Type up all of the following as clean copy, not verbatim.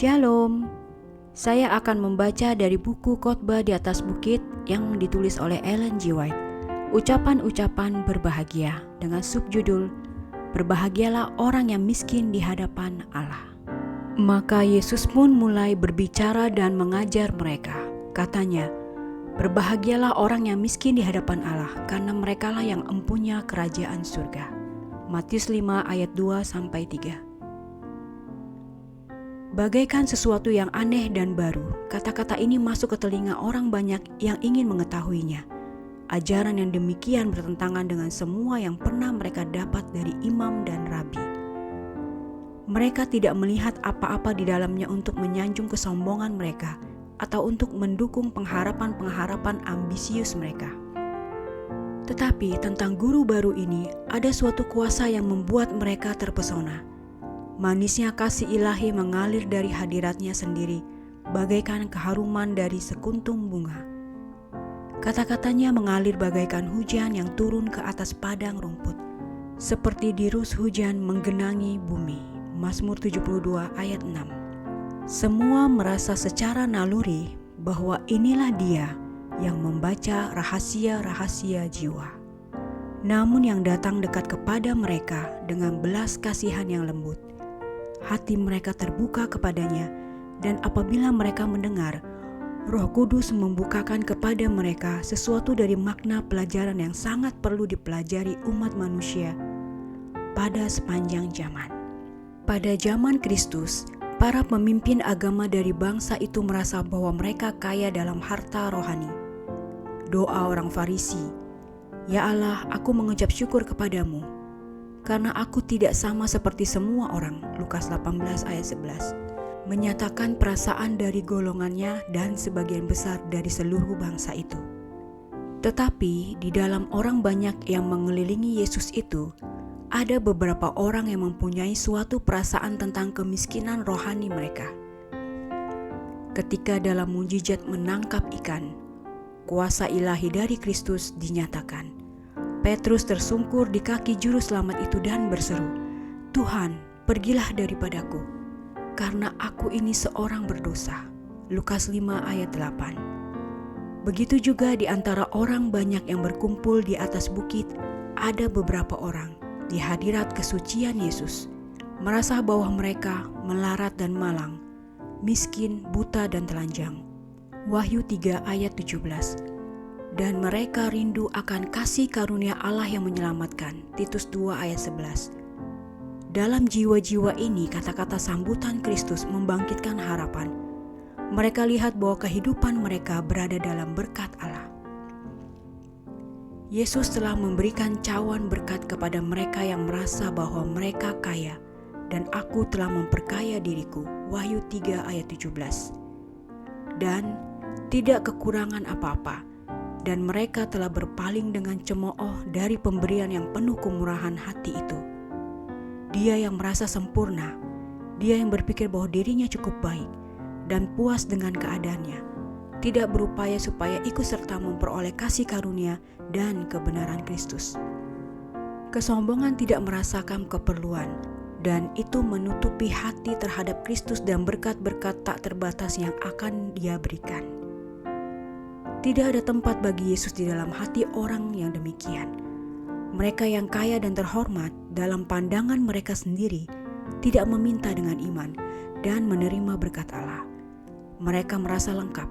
Shalom. Saya akan membaca dari buku Khotbah di atas Bukit yang ditulis oleh Ellen G. White. Ucapan-ucapan berbahagia dengan subjudul Berbahagialah orang yang miskin di hadapan Allah. Maka Yesus pun mulai berbicara dan mengajar mereka. Katanya, berbahagialah orang yang miskin di hadapan Allah, karena merekalah yang empunya kerajaan surga. Matius 5 ayat 2-3. Bagaikan sesuatu yang aneh dan baru, kata-kata ini masuk ke telinga orang banyak yang ingin mengetahuinya. Ajaran yang demikian bertentangan dengan semua yang pernah mereka dapat dari imam dan rabi. Mereka tidak melihat apa-apa di dalamnya untuk menyanjung kesombongan mereka atau untuk mendukung pengharapan-pengharapan ambisius mereka. Tetapi tentang guru baru ini, ada suatu kuasa yang membuat mereka terpesona. Manisnya kasih ilahi mengalir dari hadiratnya sendiri, bagaikan keharuman dari sekuntum bunga. Kata-katanya mengalir bagaikan hujan yang turun ke atas padang rumput, seperti dirus hujan menggenangi bumi. Mazmur 72 ayat 6. Semua merasa secara naluri bahwa inilah dia yang membaca rahasia-rahasia jiwa. Namun yang datang dekat kepada mereka dengan belas kasihan yang lembut, hati mereka terbuka kepadanya, dan apabila mereka mendengar, Roh Kudus membukakan kepada mereka sesuatu dari makna pelajaran yang sangat perlu dipelajari umat manusia pada sepanjang zaman. Pada zaman Kristus, para pemimpin agama dari bangsa itu merasa bahwa mereka kaya dalam harta rohani. Doa orang Farisi, "Ya Allah, aku mengucap syukur kepadamu, karena aku tidak sama seperti semua orang," Lukas 18 ayat 11, menyatakan perasaan dari golongannya dan sebagian besar dari seluruh bangsa itu. Tetapi di dalam orang banyak yang mengelilingi Yesus itu, ada beberapa orang yang mempunyai suatu perasaan tentang kemiskinan rohani mereka. Ketika dalam mujizat menangkap ikan, kuasa ilahi dari Kristus dinyatakan. Petrus tersungkur di kaki juru selamat itu dan berseru, "Tuhan, pergilah daripadaku, karena aku ini seorang berdosa." Lukas 5 ayat 8. Begitu juga di antara orang banyak yang berkumpul di atas bukit, ada beberapa orang di hadirat kesucian Yesus, merasa bahwa mereka melarat dan malang, miskin, buta dan telanjang. Wahyu 3 ayat 17. Dan mereka rindu akan kasih karunia Allah yang menyelamatkan. Titus 2 ayat 11. Dalam jiwa-jiwa ini kata-kata sambutan Kristus membangkitkan harapan. Mereka lihat bahwa kehidupan mereka berada dalam berkat Allah. Yesus telah memberikan cawan berkat kepada mereka yang merasa bahwa mereka kaya, dan aku telah memperkaya diriku. Wahyu 3 ayat 17. Dan tidak kekurangan apa-apa. Dan mereka telah berpaling dengan cemooh dari pemberian yang penuh kemurahan hati itu. Dia yang merasa sempurna, dia yang berpikir bahwa dirinya cukup baik dan puas dengan keadaannya, tidak berupaya supaya ikut serta memperoleh kasih karunia dan kebenaran Kristus. Kesombongan tidak merasakan keperluan, dan itu menutupi hati terhadap Kristus dan berkat-berkat tak terbatas yang akan Dia berikan. Tidak ada tempat bagi Yesus di dalam hati orang yang demikian. Mereka yang kaya dan terhormat dalam pandangan mereka sendiri tidak meminta dengan iman dan menerima berkat Allah. Mereka merasa lengkap.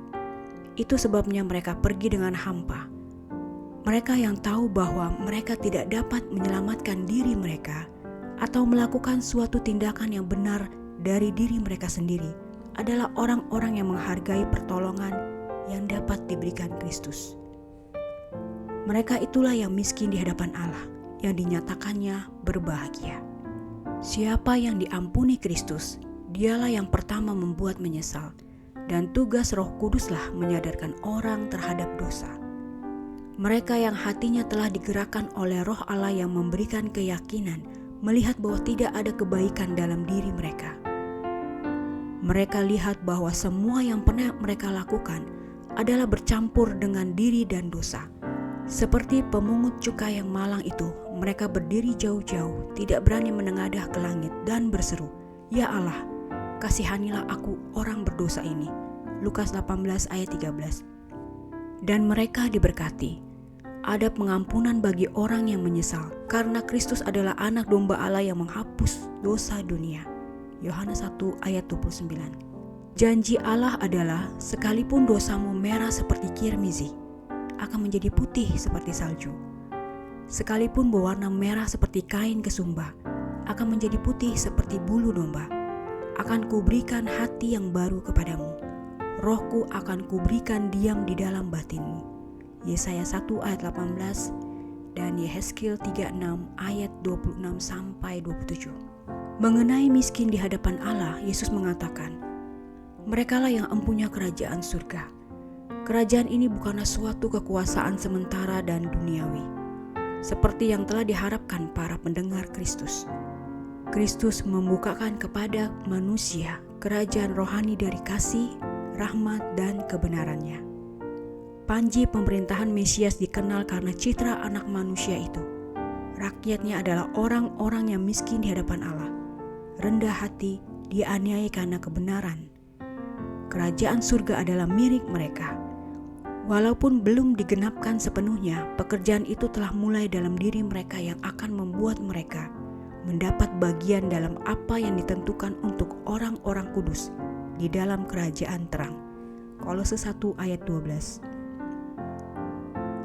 Itu sebabnya mereka pergi dengan hampa. Mereka yang tahu bahwa mereka tidak dapat menyelamatkan diri mereka atau melakukan suatu tindakan yang benar dari diri mereka sendiri adalah orang-orang yang menghargai pertolongan yang dapat diberikan Kristus. Mereka itulah yang miskin di hadapan Allah, yang dinyatakannya berbahagia. Siapa yang diampuni Kristus, dialah yang pertama membuat menyesal, dan tugas Roh Kuduslah menyadarkan orang terhadap dosa. Mereka yang hatinya telah digerakkan oleh Roh Allah yang memberikan keyakinan, melihat bahwa tidak ada kebaikan dalam diri mereka. Mereka lihat bahwa semua yang pernah mereka lakukan adalah bercampur dengan diri dan dosa. Seperti pemungut cukai yang malang itu, mereka berdiri jauh-jauh, tidak berani menengadah ke langit dan berseru, "Ya Allah, kasihanilah aku orang berdosa ini. Lukas 18 ayat 13. Dan mereka diberkati. Ada pengampunan bagi orang yang menyesal, karena Kristus adalah anak domba Allah yang menghapus dosa dunia. Yohanes 1 ayat 29. Janji Allah adalah sekalipun dosamu merah seperti kirmizi, akan menjadi putih seperti salju. Sekalipun berwarna merah seperti kain kesumba, akan menjadi putih seperti bulu domba. Akan kuberikan hati yang baru kepadamu. Rohku akan kuberikan diam di dalam batinmu. Yesaya 1 ayat 18 dan Yehezkiel 36 ayat 26 sampai 27. Mengenai miskin di hadapan Allah, Yesus mengatakan, merekalah yang empunya kerajaan surga. Kerajaan ini bukanlah suatu kekuasaan sementara dan duniawi, seperti yang telah diharapkan para pendengar Kristus. Kristus membukakan kepada manusia kerajaan rohani dari kasih, rahmat, dan kebenarannya. Panji pemerintahan Mesias dikenal karena citra anak manusia itu. Rakyatnya adalah orang-orang yang miskin di hadapan Allah, rendah hati, dianiaya karena kebenaran. Kerajaan surga adalah milik mereka. Walaupun belum digenapkan sepenuhnya, pekerjaan itu telah mulai dalam diri mereka yang akan membuat mereka mendapat bagian dalam apa yang ditentukan untuk orang-orang kudus di dalam kerajaan terang. Kolose 1 ayat 12.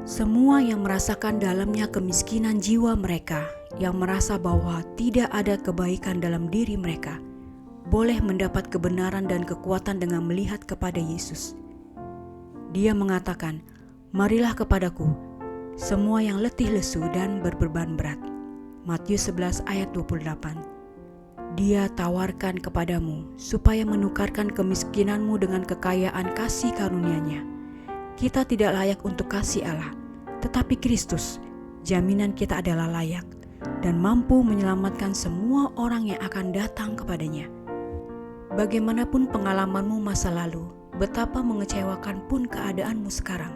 Semua yang merasakan dalamnya kemiskinan jiwa mereka, yang merasa bahwa tidak ada kebaikan dalam diri mereka, boleh mendapat kebenaran dan kekuatan dengan melihat kepada Yesus. Dia mengatakan, marilah kepadaku, semua yang letih lesu dan berbeban berat. Matius 11 ayat 28. Dia tawarkan kepadamu supaya menukarkan kemiskinanmu dengan kekayaan kasih karunia-Nya. Kita tidak layak untuk kasih Allah, tetapi Kristus, jaminan kita adalah layak dan mampu menyelamatkan semua orang yang akan datang kepadanya. Bagaimanapun pengalamanmu masa lalu, betapa mengecewakan pun keadaanmu sekarang,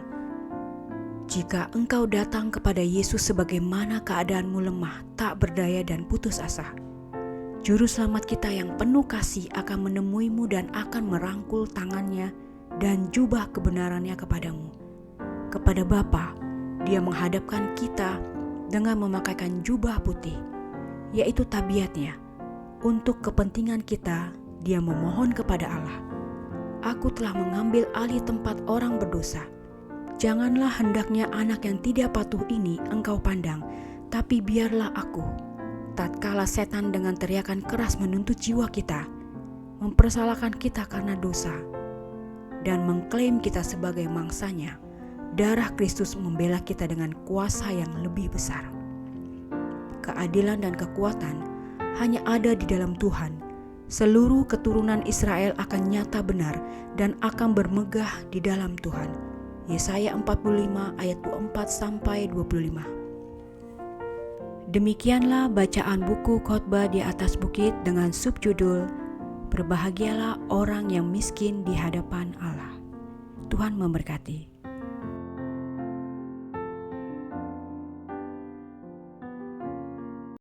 jika engkau datang kepada Yesus sebagaimana keadaanmu lemah, tak berdaya dan putus asa, Juru Selamat kita yang penuh kasih akan menemuimu dan akan merangkul tangannya dan jubah kebenarannya kepadamu. Kepada Bapa, Dia menghadapkan kita dengan memakaikan jubah putih, yaitu tabiatnya. Untuk kepentingan kita, Dia memohon kepada Allah, aku telah mengambil alih tempat orang berdosa. Janganlah hendaknya anak yang tidak patuh ini engkau pandang, tapi biarlah aku. Tatkala setan dengan teriakan keras menuntut jiwa kita, mempersalahkan kita karena dosa, dan mengklaim kita sebagai mangsanya, darah Kristus membela kita dengan kuasa yang lebih besar. Keadilan dan kekuatan hanya ada di dalam Tuhan. Seluruh keturunan Israel akan nyata benar dan akan bermegah di dalam Tuhan. Yesaya 45 ayat 24 sampai 25. Demikianlah bacaan buku Khotbah di atas bukit dengan subjudul Berbahagialah orang yang miskin di hadapan Allah. Tuhan memberkati.